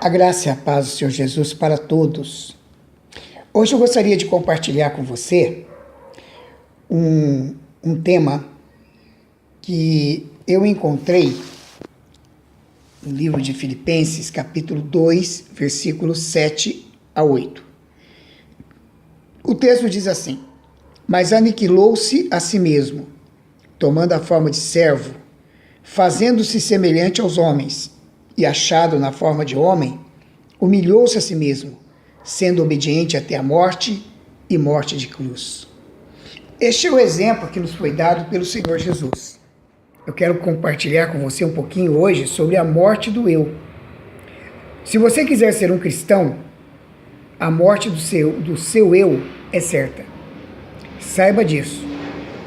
A graça e a paz do Senhor Jesus para todos. Hoje eu gostaria de compartilhar com você um tema que eu encontrei no livro de Filipenses, capítulo 2, versículos 7 a 8. O texto diz assim: mas aniquilou-se a si mesmo, tomando a forma de servo, fazendo-se semelhante aos homens, e achado na forma de homem, humilhou-se a si mesmo, sendo obediente até a morte e morte de cruz. Este é o exemplo que nos foi dado pelo Senhor Jesus. Eu quero compartilhar com você um pouquinho hoje sobre a morte do eu. Se você quiser ser um cristão, a morte do seu eu é certa. Saiba disso.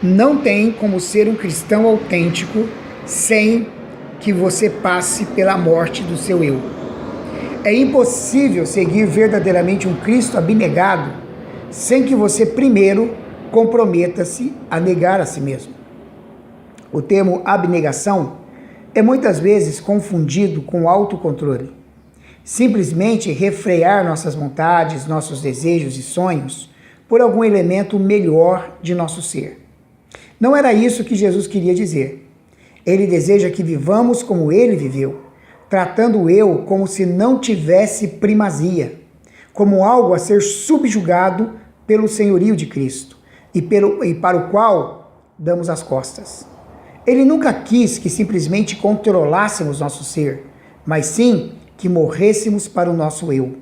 Não tem como ser um cristão autêntico sem que você passe pela morte do seu eu. É impossível seguir verdadeiramente um Cristo abnegado sem que você primeiro comprometa-se a negar a si mesmo. O termo abnegação é muitas vezes confundido com autocontrole. Simplesmente refrear nossas vontades, nossos desejos e sonhos por algum elemento melhor de nosso ser. Não era isso que Jesus queria dizer. Ele deseja que vivamos como ele viveu, tratando o eu como se não tivesse primazia, como algo a ser subjugado pelo senhorio de Cristo e para o qual damos as costas. Ele nunca quis que simplesmente controlássemos nosso ser, mas sim que morrêssemos para o nosso eu.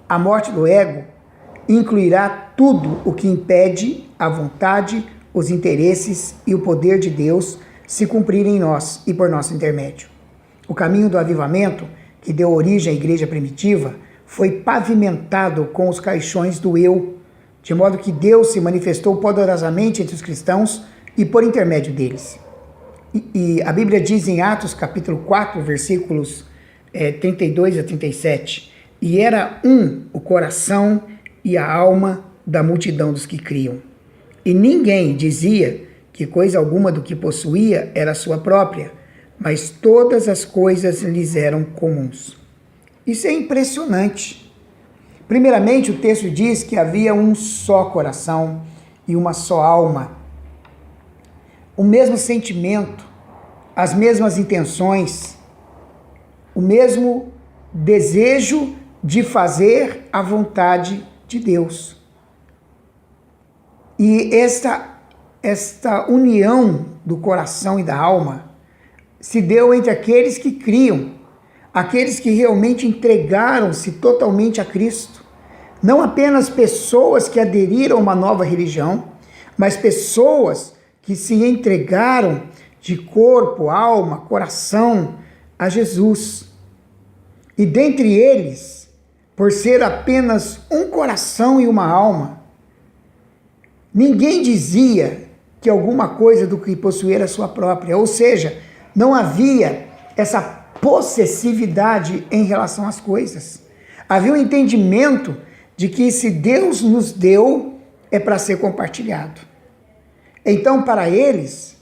A morte do ego incluirá tudo o que impede a vontade, os interesses e o poder de Deus se cumprirem em nós e por nosso intermédio. O caminho do avivamento, que deu origem à igreja primitiva, foi pavimentado com os caixões do eu, de modo que Deus se manifestou poderosamente entre os cristãos e por intermédio deles. E a Bíblia diz em Atos capítulo 4, versículos 32 a 37, e era o coração e a alma da multidão dos que criam. E ninguém dizia que coisa alguma do que possuía era sua própria, mas todas as coisas lhes eram comuns. Isso é impressionante. Primeiramente, o texto diz que havia um só coração e uma só alma. O mesmo sentimento, as mesmas intenções, o mesmo desejo de fazer a vontade de Deus. E esta união do coração e da alma se deu entre aqueles que criam, aqueles que realmente entregaram-se totalmente a Cristo. Não apenas pessoas que aderiram a uma nova religião, mas pessoas que se entregaram de corpo, alma, coração a Jesus. E dentre eles, por ser apenas um coração e uma alma, ninguém dizia que alguma coisa do que possuía era sua própria, ou seja, não havia essa possessividade em relação às coisas. Havia um entendimento de que se Deus nos deu, é para ser compartilhado. Então, para eles,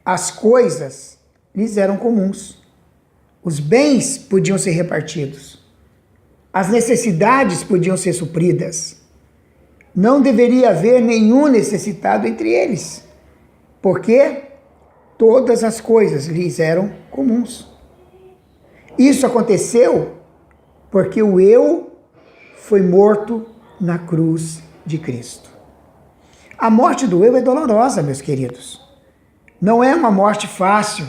as coisas lhes eram comuns. Os bens podiam ser repartidos. As necessidades podiam ser supridas. Não deveria haver nenhum necessitado entre eles, porque todas as coisas lhes eram comuns. Isso aconteceu porque o eu foi morto na cruz de Cristo. A morte do eu é dolorosa, meus queridos. Não é uma morte fácil.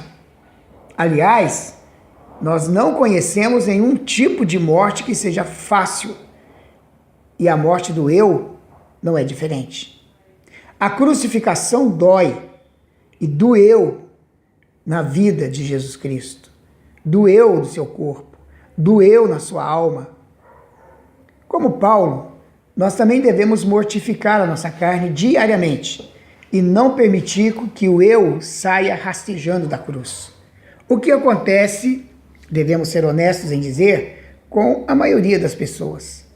Aliás, nós não conhecemos nenhum tipo de morte que seja fácil. E a morte do eu não é diferente. A crucificação dói e doeu na vida de Jesus Cristo. Doeu no seu corpo, doeu na sua alma. Como Paulo, nós também devemos mortificar a nossa carne diariamente e não permitir que o eu saia rastejando da cruz. O que acontece, devemos ser honestos em dizer, com a maioria das pessoas.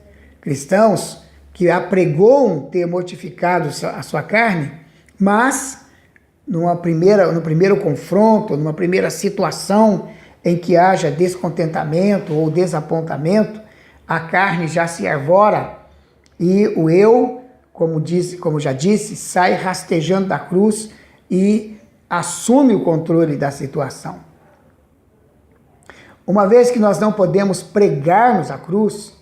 Cristãos que apregoam ter mortificado a sua carne, mas no primeiro confronto, numa primeira situação em que haja descontentamento ou desapontamento, a carne já se arvora e o eu, como já disse, sai rastejando da cruz e assume o controle da situação. Uma vez que nós não podemos pregar-nos à cruz,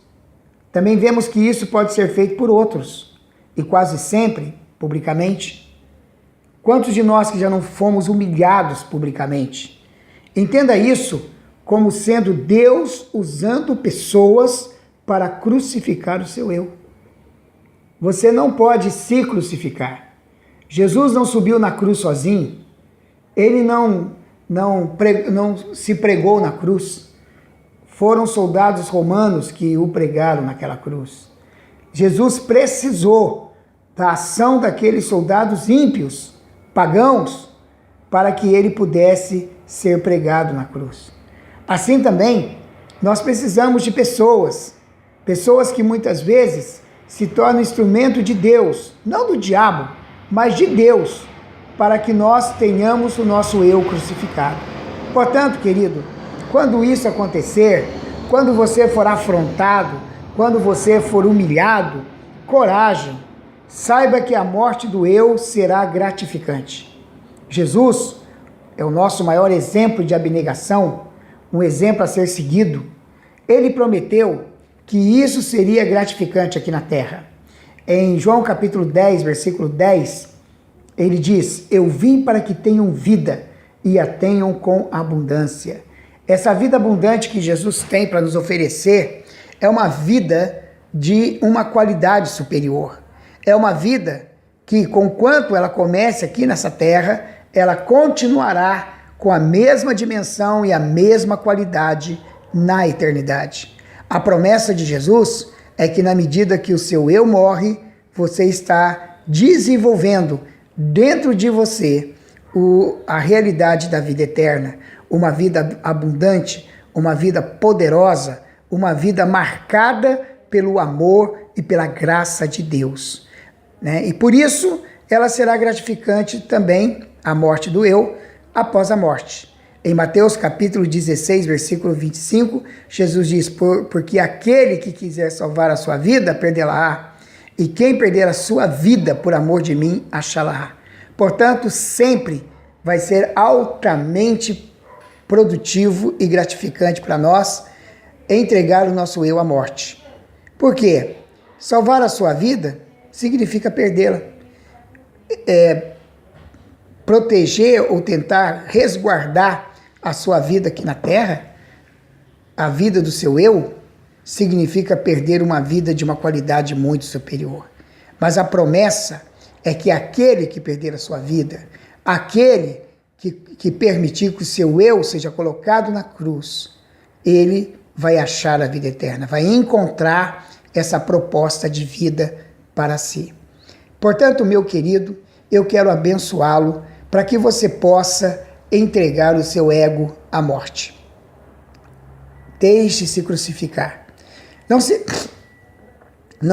também vemos que isso pode ser feito por outros, e quase sempre publicamente. Quantos de nós que já não fomos humilhados publicamente? Entenda isso como sendo Deus usando pessoas para crucificar o seu eu. Você não pode se crucificar. Jesus não subiu na cruz sozinho. Ele não se pregou na cruz. Foram soldados romanos que o pregaram naquela cruz. Jesus precisou da ação daqueles soldados ímpios, pagãos, para que ele pudesse ser pregado na cruz. Assim também, nós precisamos de pessoas que muitas vezes se tornam instrumento de Deus, não do diabo, mas de Deus, para que nós tenhamos o nosso eu crucificado. Portanto, querido, quando isso acontecer, quando você for afrontado, quando você for humilhado, coragem, saiba que a morte do eu será gratificante. Jesus é o nosso maior exemplo de abnegação, um exemplo a ser seguido. Ele prometeu que isso seria gratificante aqui na terra. Em João capítulo 10, versículo 10, ele diz: eu vim para que tenham vida e a tenham com abundância. Essa vida abundante que Jesus tem para nos oferecer é uma vida de uma qualidade superior. É uma vida que, conquanto ela comece aqui nessa terra, ela continuará com a mesma dimensão e a mesma qualidade na eternidade. A promessa de Jesus é que na medida que o seu eu morre, você está desenvolvendo dentro de você a realidade da vida eterna, uma vida abundante, uma vida poderosa, uma vida marcada pelo amor e pela graça de Deus, né? E por isso ela será gratificante também, a morte do eu, após a morte. Em Mateus capítulo 16, versículo 25, Jesus diz: porque aquele que quiser salvar a sua vida, perdê-la-á, e quem perder a sua vida por amor de mim, achá-la-á. Portanto, sempre vai ser altamente produtivo e gratificante para nós entregar o nosso eu à morte. Por quê? Salvar a sua vida significa perdê-la. Proteger ou tentar resguardar a sua vida aqui na terra, a vida do seu eu, significa perder uma vida de uma qualidade muito superior. Mas a promessa é que aquele que perder a sua vida, aquele que permitir que o seu eu seja colocado na cruz, ele vai achar a vida eterna, vai encontrar essa proposta de vida para si. Portanto, meu querido, eu quero abençoá-lo para que você possa entregar o seu ego à morte. Deixe-se crucificar. Não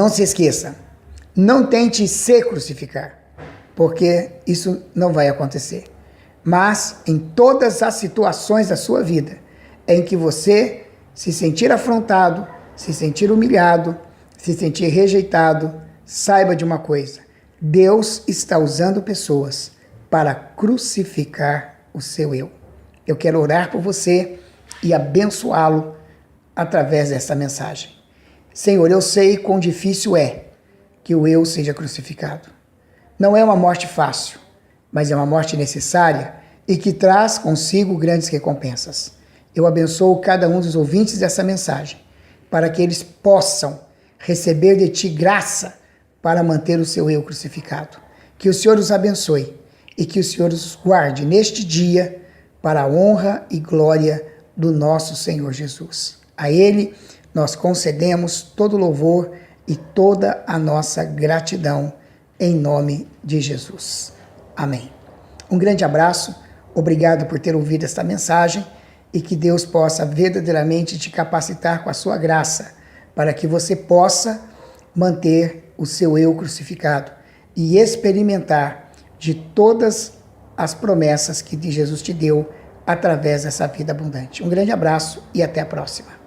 se esqueça, não tente se crucificar, porque isso não vai acontecer. Mas em todas as situações da sua vida em que você se sentir afrontado, se sentir humilhado, se sentir rejeitado, saiba de uma coisa: Deus está usando pessoas para crucificar o seu eu. Eu quero orar por você e abençoá-lo através dessa mensagem. Senhor, eu sei quão difícil é que o eu seja crucificado. Não é uma morte fácil, mas é uma morte necessária e que traz consigo grandes recompensas. Eu abençoo cada um dos ouvintes dessa mensagem, para que eles possam receber de Ti graça para manter o seu eu crucificado. Que o Senhor os abençoe e que o Senhor os guarde neste dia para a honra e glória do nosso Senhor Jesus. A Ele nós concedemos todo louvor e toda a nossa gratidão em nome de Jesus. Amém. Um grande abraço, obrigado por ter ouvido esta mensagem e que Deus possa verdadeiramente te capacitar com a sua graça para que você possa manter o seu eu crucificado e experimentar de todas as promessas que Jesus te deu através dessa vida abundante. Um grande abraço e até a próxima.